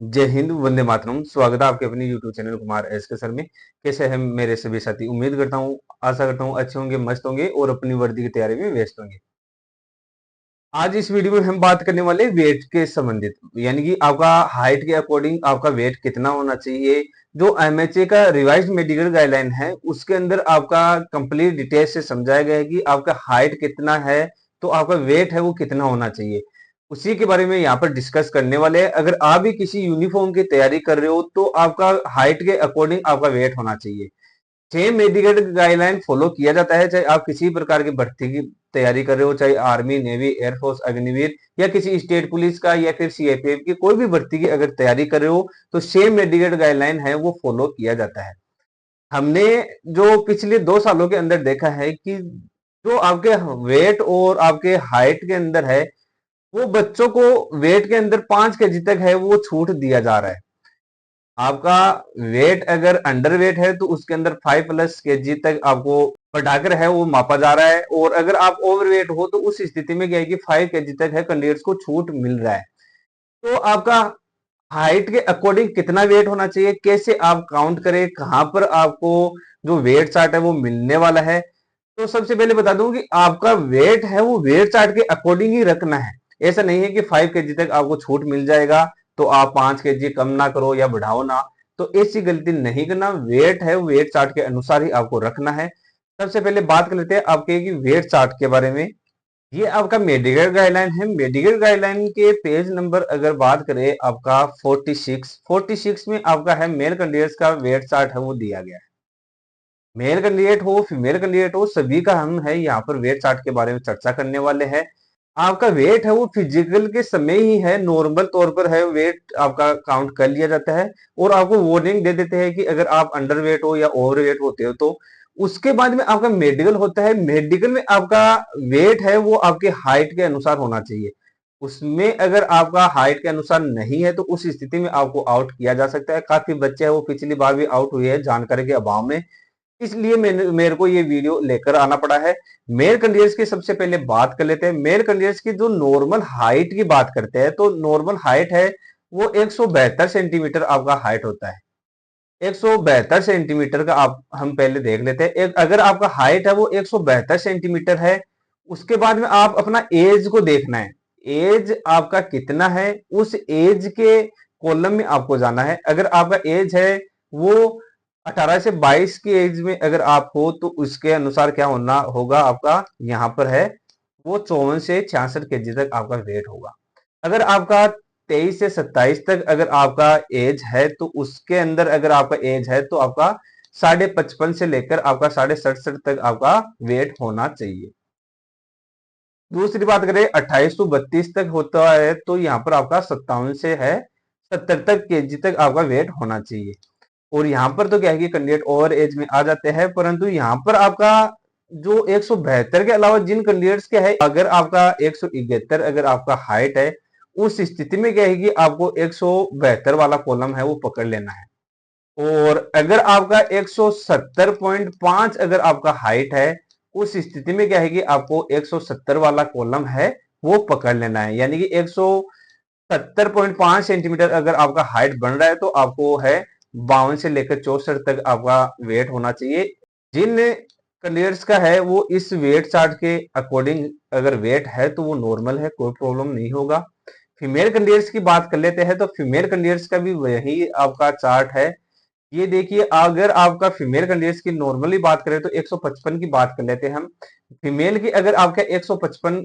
जय हिंद, वंदे मातरम। स्वागत है आपके अपने यूट्यूब चैनल कुमार एस के सर में। कैसे हैं मेरे सभी साथी? उम्मीद करता हूँ, आशा करता हूँ अच्छे होंगे, मस्त होंगे और अपनी वर्दी की तैयारी में व्यस्त होंगे। आज इस वीडियो में हम बात करने वाले वेट के संबंधित, यानी कि आपका हाइट के अकॉर्डिंग आपका वेट कितना होना चाहिए। जो एमएचए का रिवाइज्ड मेडिकल गाइडलाइन है उसके अंदर आपका कंप्लीट डिटेल से समझाया गया है कि आपका हाइट कितना है तो आपका वेट है वो कितना होना चाहिए। उसी के बारे में यहाँ पर डिस्कस करने वाले हैं। अगर आप भी किसी यूनिफॉर्म की तैयारी कर रहे हो तो आपका हाइट के अकॉर्डिंग आपका वेट होना चाहिए। सेम मेडिकल गाइडलाइन फॉलो किया जाता है, चाहे आप किसी प्रकार की भर्ती की तैयारी कर रहे हो, चाहे आर्मी, नेवी, एयरफोर्स, अग्निवीर या किसी स्टेट पुलिस का या फिर सीआरपीएफ की कोई भी भर्ती की अगर तैयारी कर रहे हो तो सेम मेडिकल गाइडलाइन है वो फॉलो किया जाता है। हमने जो पिछले 2 सालों के अंदर देखा है कि जो आपके वेट और आपके हाइट के अंदर है वो बच्चों को वेट के अंदर 5 केजी तक है वो छूट दिया जा रहा है। आपका वेट अगर अंडर वेट है तो उसके अंदर 5+ केजी तक आपको बढ़ाकर है वो मापा जा रहा है, और अगर आप ओवर वेट हो तो उस स्थिति में क्या है कि 5 केजी तक है कैंडिडेट्स को छूट मिल रहा है। तो आपका हाइट के अकॉर्डिंग कितना वेट होना चाहिए, कैसे आप काउंट करें, कहां पर आपको जो वेट चार्ट है वो मिलने वाला है। तो सबसे पहले बता दूं कि आपका वेट है वो वेट चार्ट के अकॉर्डिंग ही रखना है। ऐसा नहीं है कि 5 केजी तक आपको छूट मिल जाएगा तो आप 5 केजी कम ना करो या बढ़ाओ ना। तो ऐसी गलती नहीं करना, वेट है वेट चार्ट के अनुसार ही आपको रखना है। सबसे पहले बात कर लेते हैं आपके कि वेट चार्ट के बारे में। ये आपका मेडिकल गाइडलाइन है। मेडिकल गाइडलाइन के पेज नंबर अगर बात करें आपका 46 में आपका है मेल कैंडिडेट्स का वेट चार्ट है वो दिया गया है। मेल कैंडिडेट हो फीमेल कैंडिडेट हो सभी का हम है यहाँ पर वेट चार्ट के बारे में चर्चा करने वाले हैं। आपका वेट है वो फिजिकल के समय ही है नॉर्मल तौर पर है वेट आपका काउंट कर लिया जाता है, और आपको वार्निंग दे देते हैं कि अगर आप अंडर वेट हो या ओवर वेट होते हो तो उसके बाद में आपका मेडिकल होता है। मेडिकल में आपका वेट है वो आपके हाइट के अनुसार होना चाहिए। उसमें अगर आपका हाइट के अनुसार नहीं है तो उस स्थिति में आपको आउट किया जा सकता है। काफी बच्चे हैं वो पिछली बार भी आउट हुए हैं जानकारी के अभाव में, इसलिए मेरे को ये वीडियो लेकर आना पड़ा है। मेल कैंडिडेट्स की सबसे पहले बात कर लेते हैं। मेल कैंडिडेट्स की जो नॉर्मल हाइट की बात करते हैं तो नॉर्मल हाइट है वो 172 सेंटीमीटर आपका हाइट होता है। 172 सेंटीमीटर का आप हम पहले देख लेते हैं। एक अगर आपका हाइट है वो 172 सेंटीमीटर है, उसके बाद में आप अपना एज को देखना है। एज आपका कितना है उस एज के कॉलम में आपको जाना है। अगर आपका एज है वो 18 से 22 की एज में अगर आप हो तो उसके अनुसार क्या होना होगा आपका यहाँ पर है वो 54 से 66 केजी तक आपका वेट होगा। अगर आपका 23 से 27 तक अगर आपका एज है तो उसके अंदर अगर आपका एज है तो आपका 55.5 से लेकर आपका 67.5 तक आपका वेट होना चाहिए। दूसरी बात करें 28 से 32 तक होता है तो यहाँ पर आपका 57 से है 70 तक केजी तक आपका वेट होना चाहिए। और यहाँ पर तो क्या है कि कैंडिडेट ओवर एज में आ जाते हैं, परंतु यहाँ पर आपका जो 172 के अलावा जिन कैंडिडेट्स के है अगर आपका 171 अगर आपका हाइट है उस स्थिति में क्या है कि आपको 172 वाला कॉलम है वो पकड़ लेना है। और अगर आपका 170.5 अगर आपका हाइट है उस स्थिति में क्या है कि आपको 170 वाला कॉलम है वो पकड़ लेना है। यानी कि 170.5 सेंटीमीटर अगर आपका हाइट बन रहा है तो आपको है 52 से लेकर 64 तक आपका वेट होना चाहिए। जिन कैंडिडेट्स का है वो इस वेट चार्ट के अकॉर्डिंग अगर वेट है तो वो नॉर्मल है, कोई प्रॉब्लम नहीं होगा। फीमेल कैंडिडेट्स की बात कर लेते हैं तो फीमेल कैंडिडेट्स का भी वही आपका चार्ट है। ये देखिए अगर आपका फीमेल कैंडिडेट्स की नॉर्मली बात करें तो 155 की बात कर लेते हैं हम। फीमेल की अगर आपका 155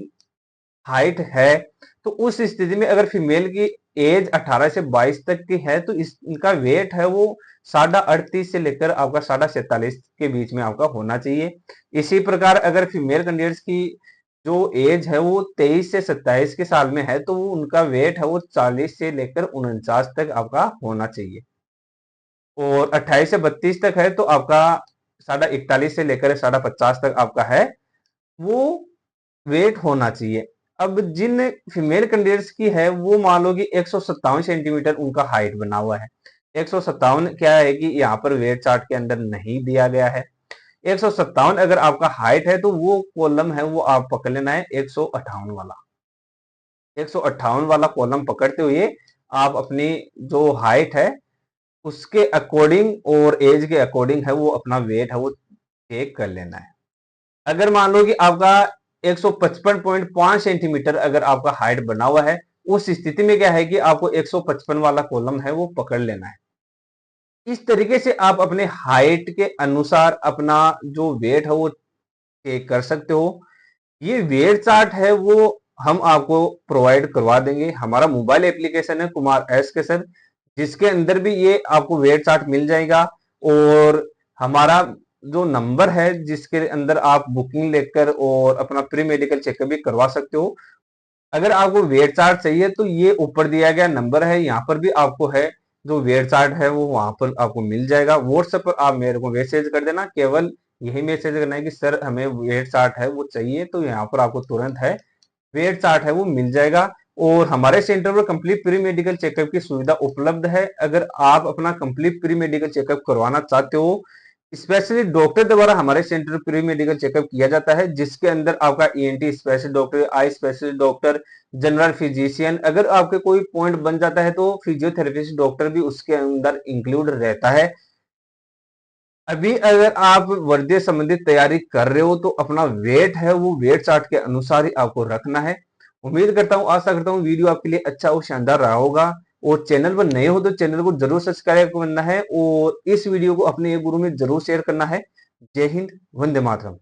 हाइट है तो उस स्थिति में अगर फीमेल की एज 18 से 22 तक की है तो इनका वेट है वो 38.5 से लेकर आपका 47.5 के बीच में आपका होना चाहिए। इसी प्रकार अगर फीमेल कैंडिडेट्स की जो एज है वो 23 से 27 के साल में है तो वो उनका वेट है वो 40 से लेकर 49 तक आपका होना चाहिए। और 28 से 32 तक है तो आपका 41.5 से लेकर 50 तक आपका है वो वेट होना चाहिए। अब जिन फीमेल कैंडिडेट्स की है वो मान लो कि 157 सेंटीमीटर उनका हाइट बना हुआ है। 157 क्या है कि यहाँ पर वेट चार्ट के अंदर नहीं दिया गया है। 157 अगर आपका हाइट है तो वो कॉलम है वो आप पकड़ लेना है 158 वाला। 158 वाला कॉलम पकड़ते हुए आप अपनी जो हाइट है उसके अकॉर्डिंग और एज के अकॉर्डिंग है वो अपना वेट है वो चेक कर लेना है। अगर मान लो कि आपका 155.5 सेंटीमीटर अगर आपका हाइट बना हुआ है, उस स्थिति में क्या है कि आपको 155 वाला कॉलम है वो पकड़ लेना है। इस तरीके से आप अपने हाइट के अनुसार अपना जो वेट है वो चेक कर सकते हो। ये वेट चार्ट है वो हम आपको प्रोवाइड करवा देंगे। हमारा मोबाइल एप्लीकेशन है कुमार एस के सर, जिसके अंदर भी ये आपको वेट चार्ट मिल जाएगा। और हमारा जो नंबर है जिसके अंदर आप बुकिंग लेकर और अपना प्री मेडिकल चेकअप भी करवा सकते हो। अगर आपको वेट चार्ट चाहिए तो ये ऊपर दिया गया नंबर है, यहाँ पर भी आपको है जो वेट चार्ट है वो वहां पर आपको मिल जाएगा। व्हाट्सएप पर आप मेरे को मैसेज कर देना, केवल यही मैसेज करना है कि सर हमें वेट चार्ट है वो चाहिए, तो यहाँ पर आपको तुरंत है वेट चार्ट है वो मिल जाएगा। और हमारे सेंटर पर कंप्लीट प्री मेडिकल चेकअप की सुविधा उपलब्ध है। अगर आप अपना कंप्लीट प्री मेडिकल चेकअप करवाना चाहते हो, स्पेशली डॉक्टर द्वारा हमारे सेंटर प्री मेडिकल चेकअप किया जाता है, जिसके अंदर आपका ENT specialist doctor, eye specialist doctor, general physician, अगर आपके कोई पॉइंट बन जाता है तो फिजियोथेरेपिस्ट डॉक्टर भी उसके अंदर इंक्लूड रहता है। अभी अगर आप वर्दी संबंधित तैयारी कर रहे हो तो अपना वेट है वो वेट चार्ट के अनुसार ही आपको रखना है। उम्मीद करता हूँ, आशा करता हूँ वीडियो आपके लिए अच्छा और शानदार रहा होगा। और चैनल पर नए हो तो चैनल को जरूर सब्सक्राइब करना है और इस वीडियो को अपने गुरु में जरूर शेयर करना है। जय हिंद, वंदे मातरम।